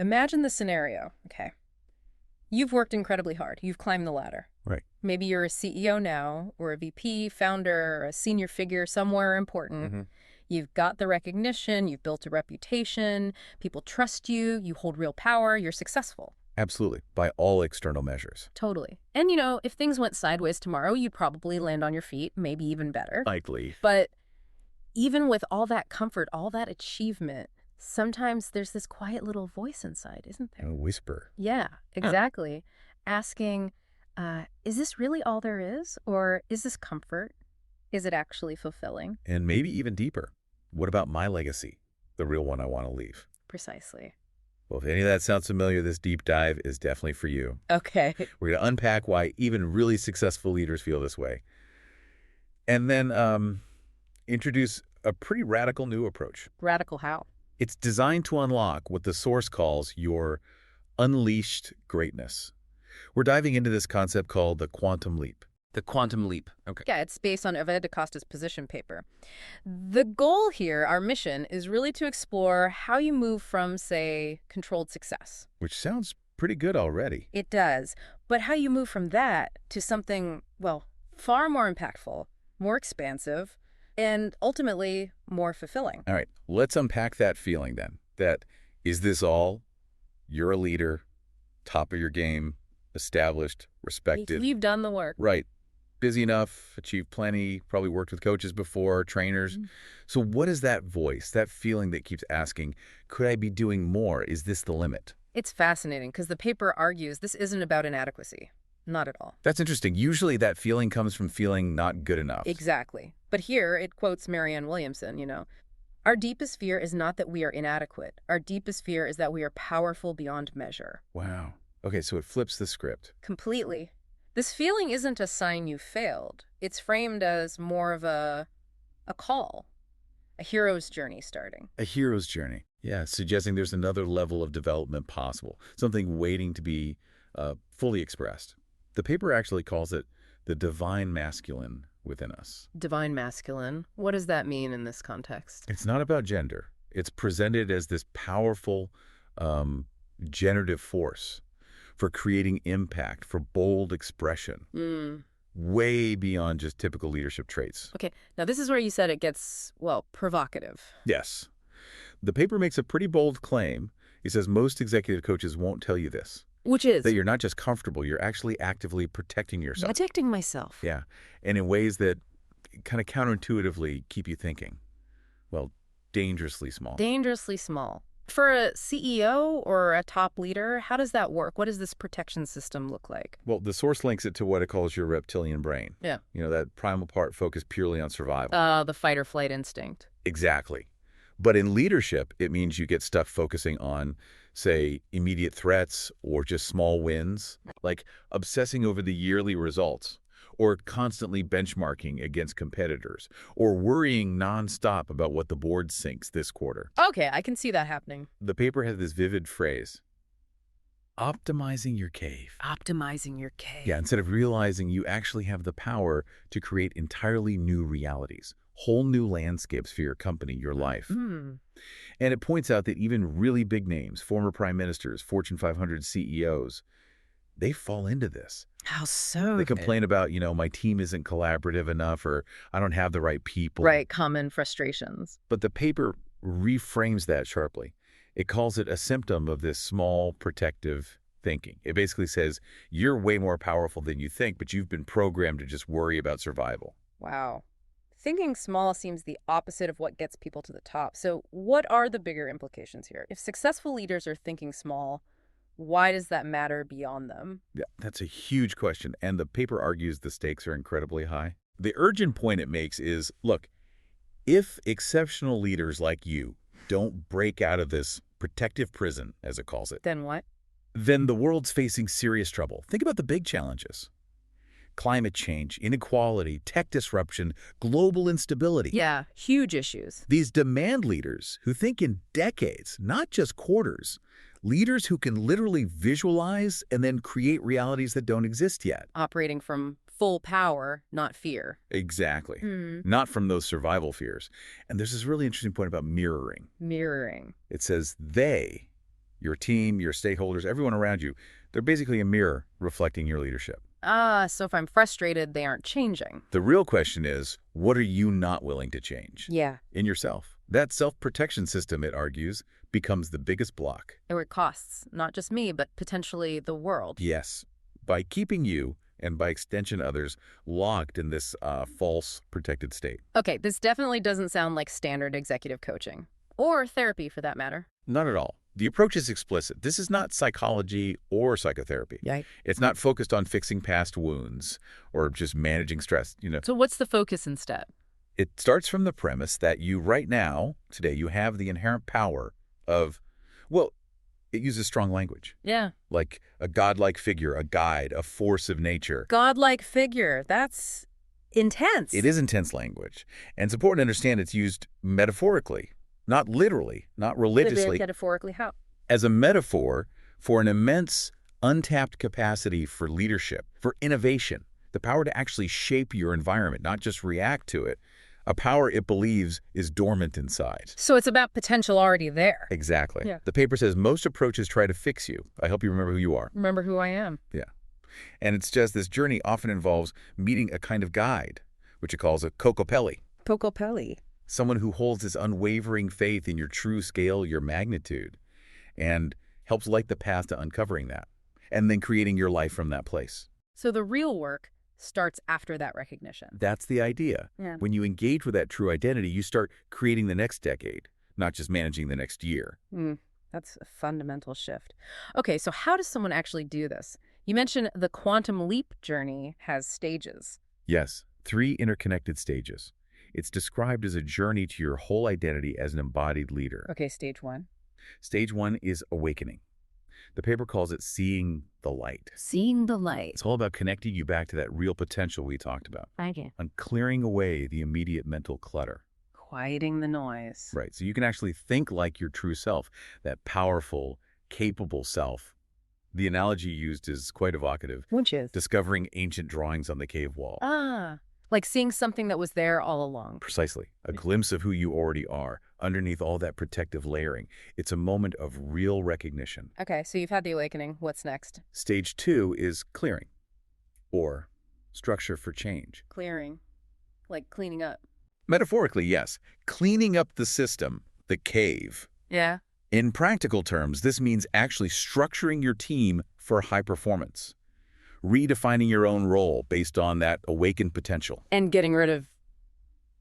Imagine the scenario. Okay. You've worked incredibly hard. You've climbed the ladder. Right. Maybe you're a CEO now, or a VP, founder, or a senior figure somewhere important. Hmm. You've got the recognition, you've built a reputation, people trust you, you hold real power, you're successful. Absolutely. By all external measures. Totally. And if things went sideways tomorrow, you'd probably land on your feet, maybe even better. Likely. But even with all that comfort, all that achievement, sometimes there's this quiet little voice inside, isn't there? A whisper. Yeah, exactly. Asking, is this really all there is? Or is this comfort? Is it actually fulfilling? And maybe even deeper. What about my legacy? The real one I want to leave. Precisely. Well, if any of that sounds familiar, this deep dive is definitely for you. Okay. We're going to unpack why even really successful leaders feel this way. And then introduce a pretty radical new approach. Radical how? It's designed to unlock what the source calls your unleashed greatness. We're diving into this concept called the quantum leap. The quantum leap. Okay. Yeah, it's based on Eva DaCosta's position paper. The goal here, our mission, is really to explore how you move from, say, controlled success. Which sounds pretty good already. It does. But how you move from that to something, well, far more impactful, more expansive, and ultimately more fulfilling. All right, let's unpack that feeling then. That is this all? You're a leader, top of your game, established, respected. You've done the work. Right. Busy enough, achieved plenty, probably worked with coaches before, trainers. So what is that voice, that feeling that keeps asking, could I be doing more? Is this the limit? It's fascinating because the paper argues this isn't about inadequacy. Not at all. That's interesting. Usually that feeling comes from feeling not good enough. Exactly. But here it quotes Marianne Williamson, our deepest fear is not that we are inadequate. Our deepest fear is that we are powerful beyond measure. Wow. Okay, so it flips the script. Completely. This feeling isn't a sign you failed. It's framed as more of a call, a hero's journey starting. A hero's journey. Yeah, suggesting there's another level of development possible, something waiting to be fully expressed. The paper actually calls it the divine masculine within us. Divine masculine. What does that mean in this context? It's not about gender. It's presented as this powerful generative force for creating impact, for bold expression, way beyond just typical leadership traits. Okay, now this is where you said it gets, well, provocative. Yes. The paper makes a pretty bold claim. It says most executive coaches won't tell you this. Which is? That you're not just comfortable, you're actually actively protecting yourself. Protecting myself. Yeah, and in ways that kind of counterintuitively keep you thinking, well, dangerously small. Dangerously small. For a CEO or a top leader, how does that work? What does this protection system look like? Well, the source links it to what it calls your reptilian brain. Yeah. That primal part focused purely on survival. The fight or flight instinct. Exactly. But in leadership, it means you get stuck focusing on, say, immediate threats or just small wins, like obsessing over the yearly results, or constantly benchmarking against competitors, or worrying nonstop about what the board thinks this quarter. Okay, I can see that happening. The paper has this vivid phrase, optimizing your cave. Optimizing your cave. Yeah, instead of realizing you actually have the power to create entirely new realities, whole new landscapes for your company, your life. And it points out that even really big names, former prime ministers, Fortune 500 CEOs, they fall into this. How so? They complain about, my team isn't collaborative enough, or I don't have the right people. Right, common frustrations. But the paper reframes that sharply. It calls it a symptom of this small protective thinking. It basically says, you're way more powerful than you think, but you've been programmed to just worry about survival. Wow. Thinking small seems the opposite of what gets people to the top. So what are the bigger implications here? If successful leaders are thinking small, why does that matter beyond them? Yeah, that's a huge question, and the paper argues the stakes are incredibly high. The urgent point it makes is, look, if exceptional leaders like you don't break out of this protective prison, as it calls it, Then what? then the world's facing serious trouble. Think about the big challenges. Climate change, inequality, tech disruption, global instability. Yeah, huge issues. These demand leaders who think in decades, not just quarters. Leaders who can literally visualize and then create realities that don't exist yet. Operating from full power, not fear. Exactly. Not from those survival fears. And there's this really interesting point about mirroring. Mirroring. It says they Your team, your stakeholders, everyone around you, they're basically a mirror reflecting your leadership. Ah, so if I'm frustrated, they aren't changing. The real question is, what are you not willing to change? Yeah. In yourself. That self-protection system, it argues, becomes the biggest block. Or it costs, not just me, but potentially the world. Yes. By keeping you, and by extension others, locked in this false protected state. Okay, this definitely doesn't sound like standard executive coaching. Or therapy, for that matter. Not at all. The approach is explicit. This is not psychology or psychotherapy. Right. It's not focused on fixing past wounds or just managing stress. So what's the focus instead? It starts from the premise that you right now, today, you have the inherent power of, well, it uses strong language. Yeah. Like a godlike figure, a guide, a force of nature. Godlike figure. That's intense. It is intense language. And it's important to understand it's used metaphorically, not literally, not religiously. Metaphorically, how? As a metaphor for an immense, untapped capacity for leadership, for innovation, the power to actually shape your environment, not just react to it. A power it believes is dormant inside. So it's about potential already there. Exactly. Yeah. The paper says most approaches try to fix you. I hope you remember who you are. Remember who I am. Yeah. And it's just this journey often involves meeting a kind of guide, which it calls a Cocopelli. Cocopelli. Someone who holds this unwavering faith in your true scale, your magnitude, and helps light the path to uncovering that, and then creating your life from that place. So the real work starts after that recognition. That's the idea. Yeah. When you engage with that true identity, you start creating the next decade, not just managing the next year. That's a fundamental shift. Okay, so how does someone actually do this? You mentioned the quantum leap journey has stages. Yes, 3 interconnected stages. It's described as a journey to your whole identity as an embodied leader. Okay, stage 1. Stage 1 is awakening. The paper calls it seeing the light. Seeing the light. It's all about connecting you back to that real potential we talked about. Thank you. On clearing away the immediate mental clutter. Quieting the noise. Right, so you can actually think like your true self, that powerful, capable self. The analogy used is quite evocative. Which is? Discovering ancient drawings on the cave wall. Ah, like seeing something that was there all along. Precisely. A glimpse of who you already are, underneath all that protective layering. It's a moment of real recognition. Okay, so you've had the awakening. What's next? Stage 2 is clearing, or structure for change. Clearing. Like cleaning up. Metaphorically, yes. Cleaning up the system, the cave. Yeah. In practical terms, this means actually structuring your team for high performance. Redefining your own role based on that awakened potential. And getting rid of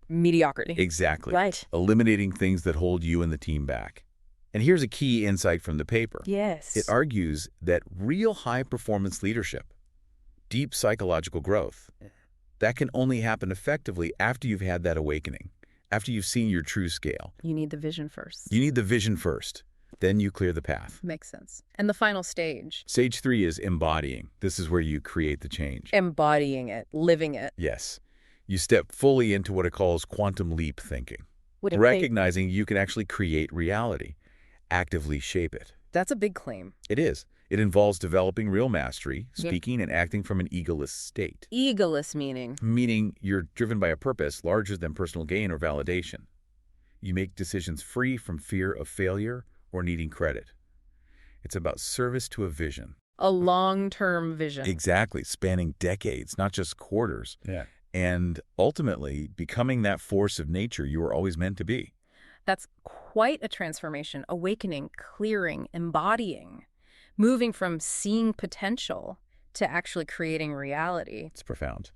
mediocrity. Exactly. Right. Eliminating things that hold you and the team back. And here's a key insight from the paper. Yes. It argues that real high-performance leadership, deep psychological growth, that can only happen effectively after you've had that awakening, after you've seen your true scale. You need the vision first. You need the vision first. Then you clear the path. Makes sense. And the final stage. Stage 3 is embodying. This is where you create the change. Embodying it. Living it. Yes. You step fully into what it calls quantum leap thinking. Would Recognizing you can actually create reality, actively shape it. That's a big claim. It is. It involves developing real mastery, speaking and acting from an egoless state. Egoless meaning? Meaning you're driven by a purpose larger than personal gain or validation. You make decisions free from fear of failure or needing credit. It's about service to a vision. A long-term vision. Exactly, spanning decades, not just quarters. Yeah. And ultimately becoming that force of nature you were always meant to be. That's quite a transformation. Awakening, clearing, embodying. Moving from seeing potential to actually creating reality. It's profound.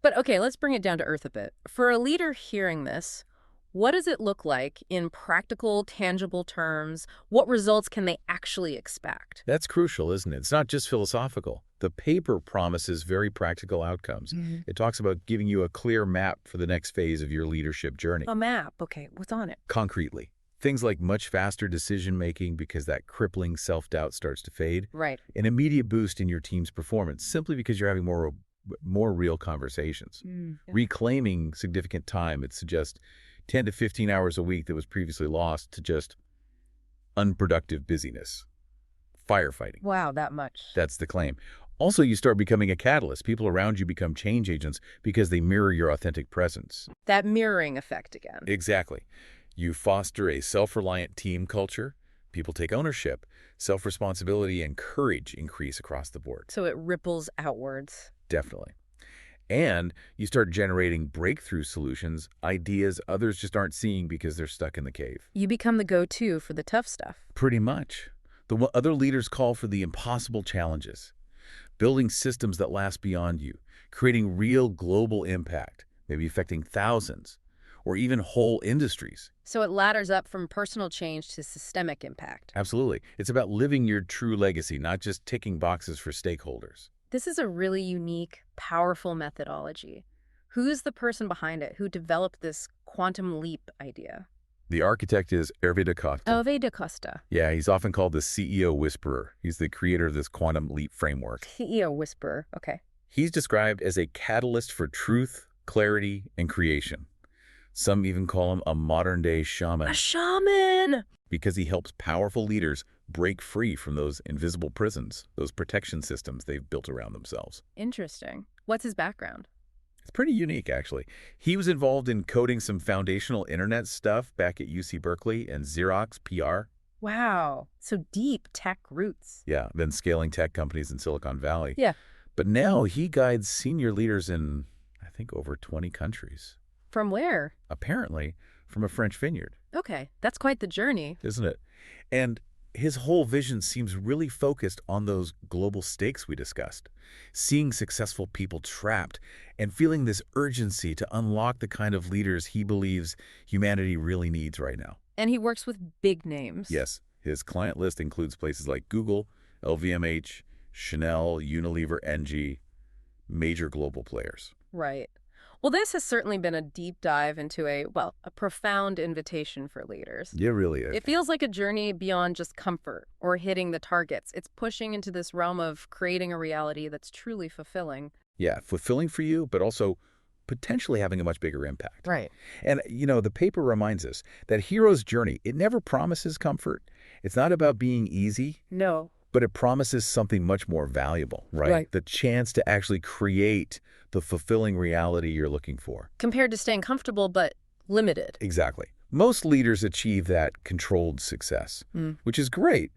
But okay, let's bring it down to earth a bit. For a leader hearing this, what does it look like in practical, tangible terms? What results can they actually expect? That's crucial, isn't it? It's not just philosophical. The paper promises very practical outcomes. It talks about giving you a clear map for the next phase of your leadership journey. A map. Okay, what's on it? Concretely. Things like much faster decision-making because that crippling self-doubt starts to fade. Right. An immediate boost in your team's performance simply because you're having more real conversations. Reclaiming significant time. It suggests 10 to 15 hours a week that was previously lost to just unproductive busyness. Firefighting. Wow, that much. That's the claim. Also, you start becoming a catalyst. People around you become change agents because they mirror your authentic presence. That mirroring effect again. Exactly. You foster a self-reliant team culture People take ownership, self-responsibility, and courage increase across the board. So it ripples outwards. Definitely. And you start generating breakthrough solutions, ideas others just aren't seeing because they're stuck in the cave. You become the go-to for the tough stuff. Pretty much. Other leaders call for the impossible challenges, building systems that last beyond you, creating real global impact, maybe affecting thousands, or even whole industries. So it ladders up from personal change to systemic impact. Absolutely. It's about living your true legacy, not just ticking boxes for stakeholders. This is a really unique, powerful methodology. Who's the person behind it? Who developed this quantum leap idea? The architect is Hervé de Costa. Hervé de Costa. Yeah, he's often called the CEO whisperer. He's the creator of this quantum leap framework. CEO whisperer. Okay. He's described as a catalyst for truth, clarity, and creation. Some even call him a modern-day shaman. A shaman! Because he helps powerful leaders break free from those invisible prisons, those protection systems they've built around themselves. Interesting. What's his background? It's pretty unique, actually. He was involved in coding some foundational internet stuff back at UC Berkeley and Xerox PR. Wow. So deep tech roots. Yeah, then scaling tech companies in Silicon Valley. Yeah. But now he guides senior leaders in, I think, over 20 countries. From where? Apparently, from a French vineyard. Okay, that's quite the journey. Isn't it? And his whole vision seems really focused on those global stakes we discussed. Seeing successful people trapped and feeling this urgency to unlock the kind of leaders he believes humanity really needs right now. And he works with big names. Yes, his client list includes places like Google, LVMH, Chanel, Unilever, Engie, major global players. Right. Well, this has certainly been a deep dive into a profound invitation for leaders. Yeah, really. It feels like a journey beyond just comfort or hitting the targets. It's pushing into this realm of creating a reality that's truly fulfilling. Yeah, fulfilling for you, but also potentially having a much bigger impact. Right. And, the paper reminds us that hero's journey, it never promises comfort. It's not about being easy. No. But it promises something much more valuable, right? Right. The chance to actually create the fulfilling reality you're looking for. Compared to staying comfortable, but limited. Exactly. Most leaders achieve that controlled success, which is great,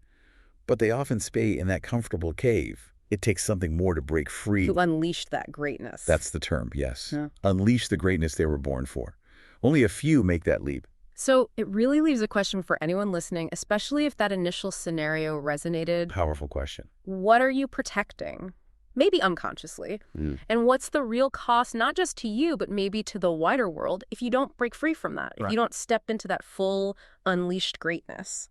but they often stay in that comfortable cave. It takes something more to break free. To unleash that greatness. That's the term, yes. Yeah. Unleash the greatness they were born for. Only a few make that leap. So it really leaves a question for anyone listening, especially if that initial scenario resonated. Powerful question. What are you protecting? Maybe unconsciously. And what's the real cost, not just to you, but maybe to the wider world if you don't break free from that, if you don't step into that full unleashed greatness?